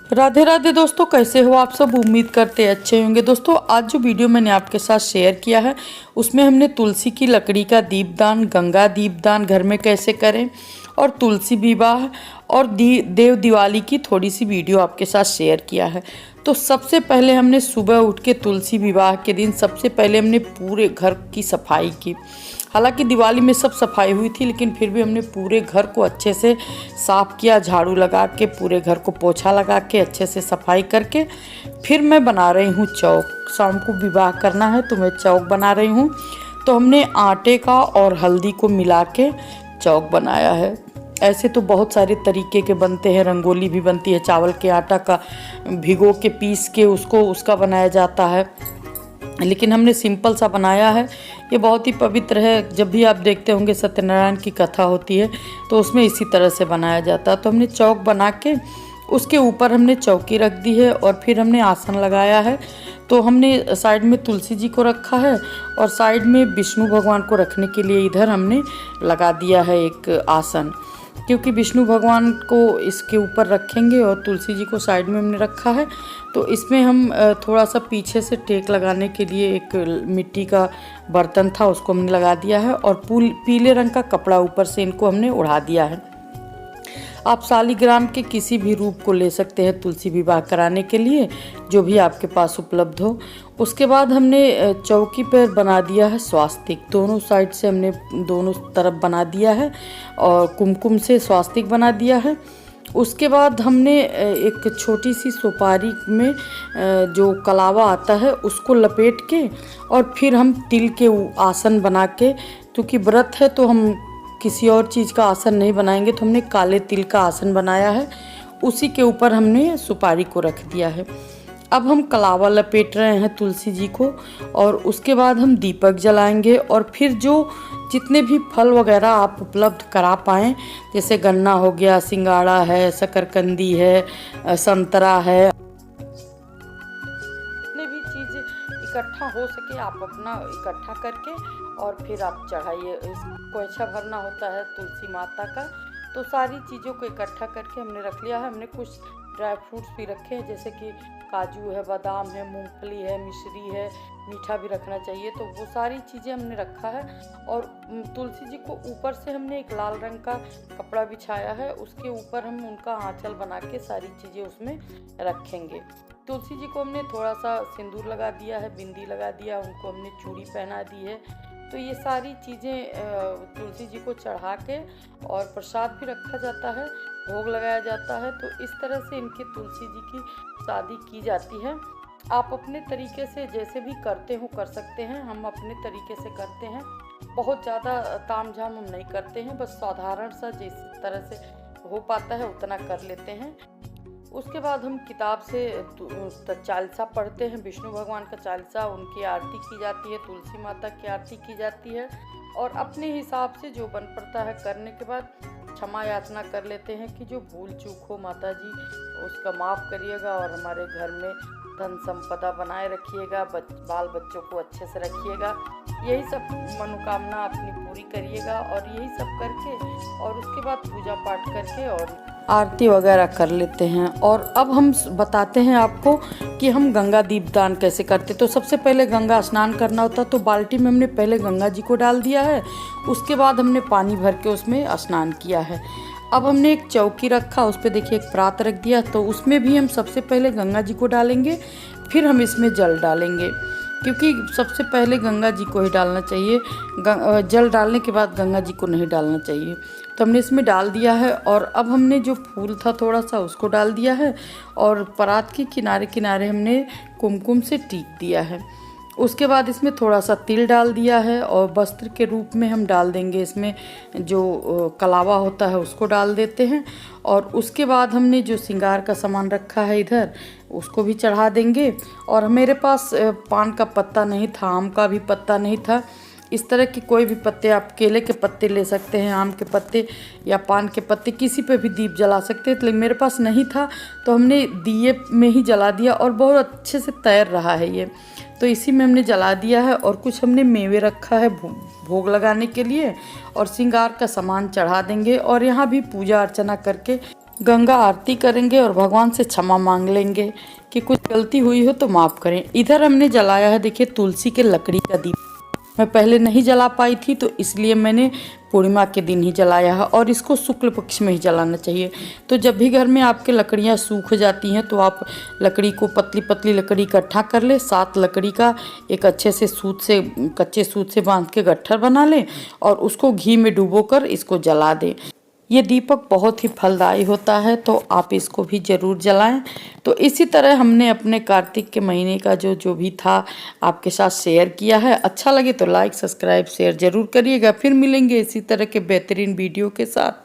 राधे राधे दोस्तों, कैसे हो आप सब। उम्मीद करते अच्छे होंगे। दोस्तों आज जो वीडियो मैंने आपके साथ शेयर किया है उसमें हमने तुलसी की लकड़ी का दीपदान, गंगा दीपदान घर में कैसे करें और तुलसी विवाह और देव दिवाली की थोड़ी सी वीडियो आपके साथ शेयर किया है। तो सबसे पहले हमने सुबह उठ के तुलसी विवाह के दिन सबसे पहले हमने पूरे घर की सफाई की। हालांकि दिवाली में सब सफाई हुई थी, लेकिन फिर भी हमने पूरे घर को अच्छे से साफ़ किया, झाड़ू लगा के पूरे घर को पोछा लगा के अच्छे से सफाई करके फिर मैं बना रही हूँ चौक। शाम को विवाह करना है तो मैं चौक बना रही हूँ। तो हमने आटे का और हल्दी को मिला के चौक बनाया है। ऐसे तो बहुत सारे तरीके के बनते हैं, रंगोली भी बनती है, चावल के आटा का भिगो के पीस के उसका बनाया जाता है, लेकिन हमने सिंपल सा बनाया है। ये बहुत ही पवित्र है। जब भी आप देखते होंगे सत्यनारायण की कथा होती है तो उसमें इसी तरह से बनाया जाता है। तो हमने चौक बना के उसके ऊपर हमने चौकी रख दी है और फिर हमने आसन लगाया है। तो हमने साइड में तुलसी जी को रखा है और साइड में विष्णु भगवान को रखने के लिए इधर हमने लगा दिया है एक आसन, क्योंकि विष्णु भगवान को इसके ऊपर रखेंगे और तुलसी जी को साइड में हमने रखा है। तो इसमें हम थोड़ा सा पीछे से टेक लगाने के लिए एक मिट्टी का बर्तन था, उसको हमने लगा दिया है और पीले रंग का कपड़ा ऊपर से इनको हमने उड़ा दिया है। आप शालिग्राम के किसी भी रूप को ले सकते हैं तुलसी विवाह कराने के लिए, जो भी आपके पास उपलब्ध हो। उसके बाद हमने चौकी पर बना दिया है स्वास्तिक। दोनों साइड से हमने दोनों तरफ बना दिया है और कुमकुम से स्वास्तिक बना दिया है। उसके बाद हमने एक छोटी सी सुपारी में जो कलावा आता है उसको लपेट के और फिर हम तिल के आसन बना के, क्योंकि व्रत है तो हम किसी और चीज़ का आसन नहीं बनाएंगे, तो हमने काले तिल का आसन बनाया है। उसी के ऊपर हमने सुपारी को रख दिया है। अब हम कलावा लपेट रहे हैं तुलसी जी को और उसके बाद हम दीपक जलाएंगे और फिर जो जितने भी फल वगैरह आप उपलब्ध करा पाएँ, जैसे गन्ना हो गया, सिंगाड़ा है, शकरकंदी है, संतरा है, जितने भी चीज़ इकट्ठा हो सके आप अपना इकट्ठा करके और फिर आप चढ़ाइए। इसको अच्छा भरना होता है तुलसी माता का, तो सारी चीज़ों को इकट्ठा करके हमने रख लिया है। हमने कुछ ड्राई फ्रूट्स भी रखे हैं, जैसे कि काजू है, बादाम है, मूंगफली है, मिश्री है, मीठा भी रखना चाहिए, तो वो सारी चीज़ें हमने रखा है। और तुलसी जी को ऊपर से हमने एक लाल रंग का कपड़ा बिछाया है, उसके ऊपर हम उनका आंचल बना के सारी चीज़ें उसमें रखेंगे। तुलसी जी को हमने थोड़ा सा सिंदूर लगा दिया है, बिंदी लगा दिया, उनको हमने चूड़ी पहना दी है। तो ये सारी चीज़ें तुलसी जी को चढ़ा के और प्रसाद भी रखा जाता है, भोग लगाया जाता है। तो इस तरह से इनके तुलसी जी की शादी की जाती है। आप अपने तरीके से जैसे भी करते हो कर सकते हैं, हम अपने तरीके से करते हैं। बहुत ज़्यादा तामझाम हम नहीं करते हैं, बस साधारण सा जिस तरह से हो पाता है उतना कर लेते हैं। उसके बाद हम किताब से चालीसा पढ़ते हैं, विष्णु भगवान का चालीसा, उनकी आरती की जाती है, तुलसी माता की आरती की जाती है और अपने हिसाब से जो बन पड़ता है करने के बाद क्षमा याचना कर लेते हैं कि जो भूल चूक हो माता जी उसका माफ़ करिएगा और हमारे घर में धन संपदा बनाए रखिएगा, बाल बच्चों को अच्छे से रखिएगा। यही सब मनोकामना अपनी पूरी करिएगा और यही सब करके और उसके बाद पूजा पाठ करके और आरती वगैरह कर लेते हैं। और अब हम बताते हैं आपको कि हम गंगा दीपदान कैसे करते। तो सबसे पहले गंगा स्नान करना होता, तो बाल्टी में हमने पहले गंगा जी को डाल दिया है, उसके बाद हमने पानी भर के उसमें स्नान किया है। अब हमने एक चौकी रखा, उस पर देखिए एक प्रात रख दिया, तो उसमें भी हम सबसे पहले गंगा जी को डालेंगे, फिर हम इसमें जल डालेंगे, क्योंकि सबसे पहले गंगा जी को ही डालना चाहिए। जल डालने के बाद गंगा जी को नहीं डालना चाहिए। तो हमने इसमें डाल दिया है और अब हमने जो फूल था थोड़ा सा उसको डाल दिया है और परात के किनारे किनारे हमने कुमकुम से टीक दिया है। उसके बाद इसमें थोड़ा सा तिल डाल दिया है और वस्त्र के रूप में हम डाल देंगे, इसमें जो कलावा होता है उसको डाल देते हैं। और उसके बाद हमने जो श्रृंगार का सामान रखा है इधर उसको भी चढ़ा देंगे। और मेरे पास पान का पत्ता नहीं था, आम का भी पत्ता नहीं था, इस तरह के कोई भी पत्ते, आप केले के पत्ते ले सकते हैं, आम के पत्ते या पान के पत्ते, किसी पे भी दीप जला सकते हैं। लेकिन मेरे पास नहीं था तो हमने दिए में ही जला दिया और बहुत अच्छे से तैर रहा है ये, तो इसी में हमने जला दिया है। और कुछ हमने मेवे रखा है भोग लगाने के लिए और श्रृंगार का सामान चढ़ा देंगे और यहाँ भी पूजा अर्चना करके गंगा आरती करेंगे और भगवान से क्षमा मांग लेंगे कि कुछ गलती हुई हो तो माफ़ करें। इधर हमने जलाया है, देखिए, तुलसी के लकड़ी का दीप। मैं पहले नहीं जला पाई थी तो इसलिए मैंने पूर्णिमा के दिन ही जलाया है, और इसको शुक्ल पक्ष में ही जलाना चाहिए। तो जब भी घर में आपके लकड़ियाँ सूख जाती हैं तो आप लकड़ी को, पतली पतली लकड़ी इकट्ठा कर ले, 7 लकड़ी का एक अच्छे से सूत से, कच्चे सूत से बांध के गट्ठर बना लें और उसको घी में डुबोकर इसको जला दें। ये दीपक बहुत ही फलदायी होता है, तो आप इसको भी ज़रूर जलाएं। तो इसी तरह हमने अपने कार्तिक के महीने का जो भी था आपके साथ शेयर किया है। अच्छा लगे तो लाइक, सब्सक्राइब, शेयर ज़रूर करिएगा। फिर मिलेंगे इसी तरह के बेहतरीन वीडियो के साथ।